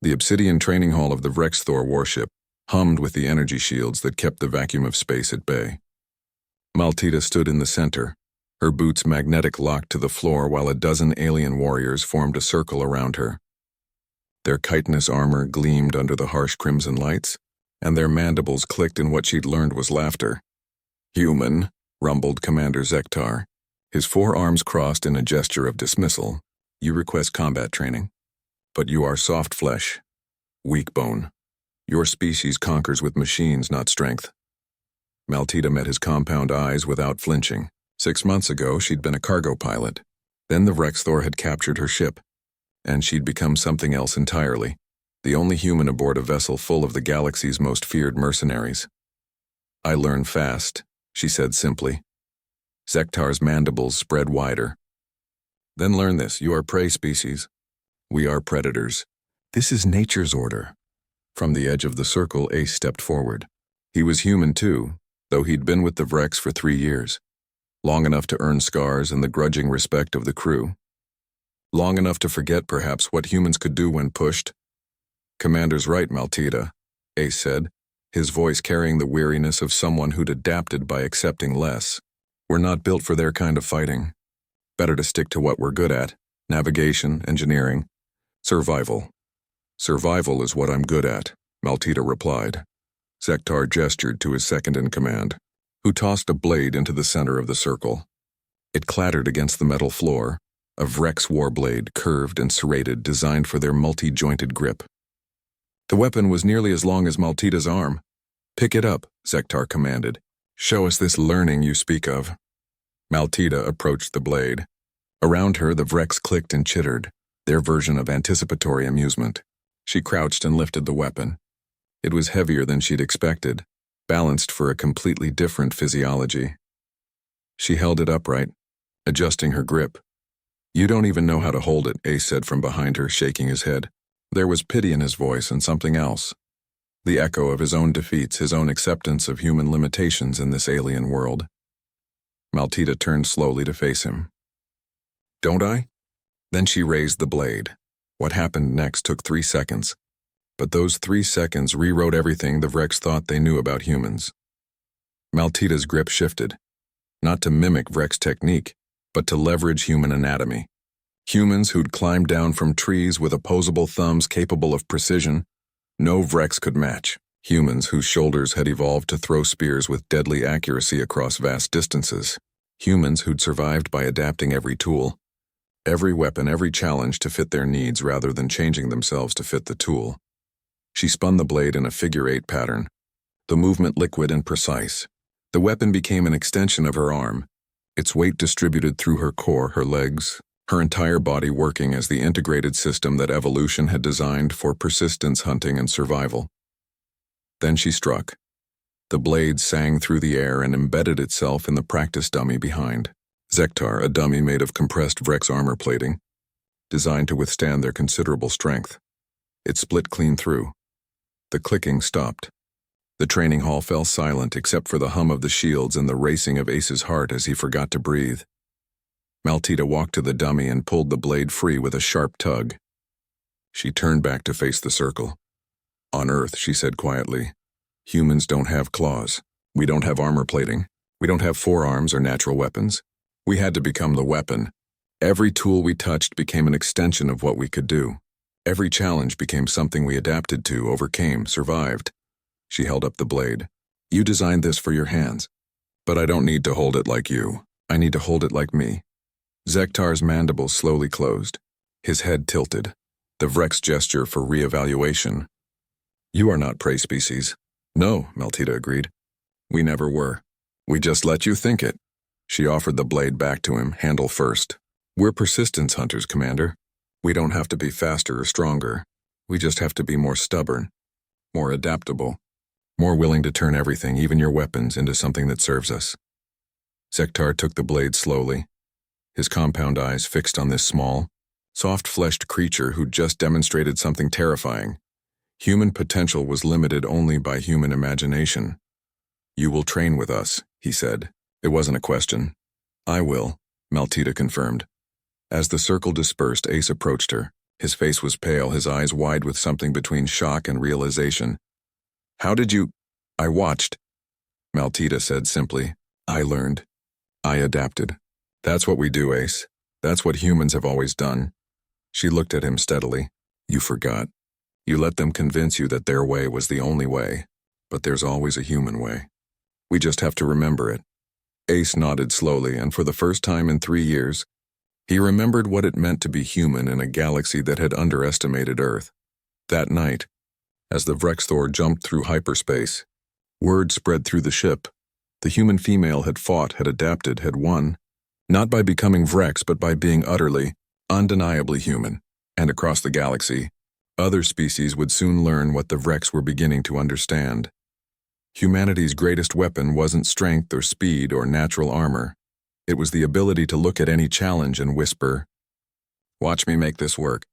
The obsidian training hall of the Vrexthor warship hummed with the energy shields that kept the vacuum of space at bay. Maltida stood in the center, her boots magnetic locked to the floor while a dozen alien warriors formed a circle around her. Their chitinous armor gleamed under the harsh crimson lights, and their mandibles clicked in what she'd learned was laughter. "Human," rumbled Commander Zektar, his forearms crossed in a gesture of dismissal. "You request combat training. But you are soft flesh, weak bone. Your species conquers with machines, not strength." Maltida met his compound eyes without flinching. 6 months ago, she'd been a cargo pilot. Then the Vrexthor had captured her ship, and she'd become something else entirely, the only human aboard a vessel full of the galaxy's most feared mercenaries. "I learn fast," she said simply. Zektar's mandibles spread wider. "Then learn this. You are prey species. We are predators. This is nature's order." From the edge of the circle, Ace stepped forward. He was human too, though he'd been with the Vrex for 3 years. Long enough to earn scars and the grudging respect of the crew. Long enough to forget, perhaps, what humans could do when pushed. "Commander's right, Maltida," Ace said, his voice carrying the weariness of someone who'd adapted by accepting less. "We're not built for their kind of fighting. Better to stick to what we're good at: navigation, engineering, survival." "Survival is what I'm good at," Maltida replied. Zektar gestured to his second-in-command, who tossed a blade into the center of the circle. It clattered against the metal floor, a Vrex warblade, curved and serrated, designed for their multi-jointed grip. The weapon was nearly as long as Maltida's arm. "Pick it up," Zektar commanded. "Show us this learning you speak of." Maltida approached the blade. Around her, the Vrex clicked and chittered, their version of anticipatory amusement. She crouched and lifted the weapon. It was heavier than she'd expected, balanced for a completely different physiology. She held it upright, adjusting her grip. "You don't even know how to hold it," Ace said from behind her, shaking his head. There was pity in his voice and something else. The echo of his own defeats, his own acceptance of human limitations in this alien world. Maltida turned slowly to face him. "Don't I?" Then she raised the blade. What happened next took 3 seconds. But those 3 seconds rewrote everything the Vrex thought they knew about humans. Maltida's grip shifted, not to mimic Vrex technique, but to leverage human anatomy. Humans who'd climbed down from trees with opposable thumbs capable of precision, no Vrex could match. Humans whose shoulders had evolved to throw spears with deadly accuracy across vast distances. Humans who'd survived by adapting every tool, every weapon, every challenge to fit their needs rather than changing themselves to fit the tool. She spun the blade in a figure-8 pattern, the movement liquid and precise. The weapon became an extension of her arm, its weight distributed through her core, her legs, her entire body working as the integrated system that evolution had designed for persistence, hunting, and survival. Then she struck. The blade sang through the air and embedded itself in the practice dummy behind. Zektar, a dummy made of compressed Vrex armor plating, designed to withstand their considerable strength. It split clean through. The clicking stopped. The training hall fell silent except for the hum of the shields and the racing of Ace's heart as he forgot to breathe. Maltida walked to the dummy and pulled the blade free with a sharp tug. She turned back to face the circle. "On Earth," she said quietly, "humans don't have claws. We don't have armor plating. We don't have forearms or natural weapons. We had to become the weapon. Every tool we touched became an extension of what we could do. Every challenge became something we adapted to, overcame, survived." She held up the blade. "You designed this for your hands. But I don't need to hold it like you. I need to hold it like me." Zektar's mandibles slowly closed. His head tilted, the Vrex gesture for re-evaluation. "You are not prey species." "No," Maltida agreed. "We never were. We just let you think it." She offered the blade back to him, handle first. "We're persistence hunters, Commander. We don't have to be faster or stronger. We just have to be more stubborn, more adaptable, more willing to turn everything, even your weapons, into something that serves us." Zektar took the blade slowly, his compound eyes fixed on this small, soft-fleshed creature who'd just demonstrated something terrifying. Human potential was limited only by human imagination. "You will train with us," he said. It wasn't a question. "I will," Maltida confirmed. As the circle dispersed, Ace approached her, His face was pale, his eyes wide with something between shock and realization. How did you? I watched, Maltita said simply. I learned. I adapted. That's what we do, Ace. That's what humans have always done. She looked at him steadily. You forgot. You let them convince you that their way was the only way, but there's always a human way. We just have to remember it. Ace nodded slowly, and for the first time in 3 years, he remembered what it meant to be human in a galaxy that had underestimated Earth. That night, as the Vrexthor jumped through hyperspace, word spread through the ship. The human female had fought, had adapted, had won, not by becoming Vrex, but by being utterly, undeniably human. And across the galaxy, other species would soon learn what the Vrex were beginning to understand. Humanity's greatest weapon wasn't strength or speed or natural armor. It was the ability to look at any challenge and whisper, "Watch me make this work."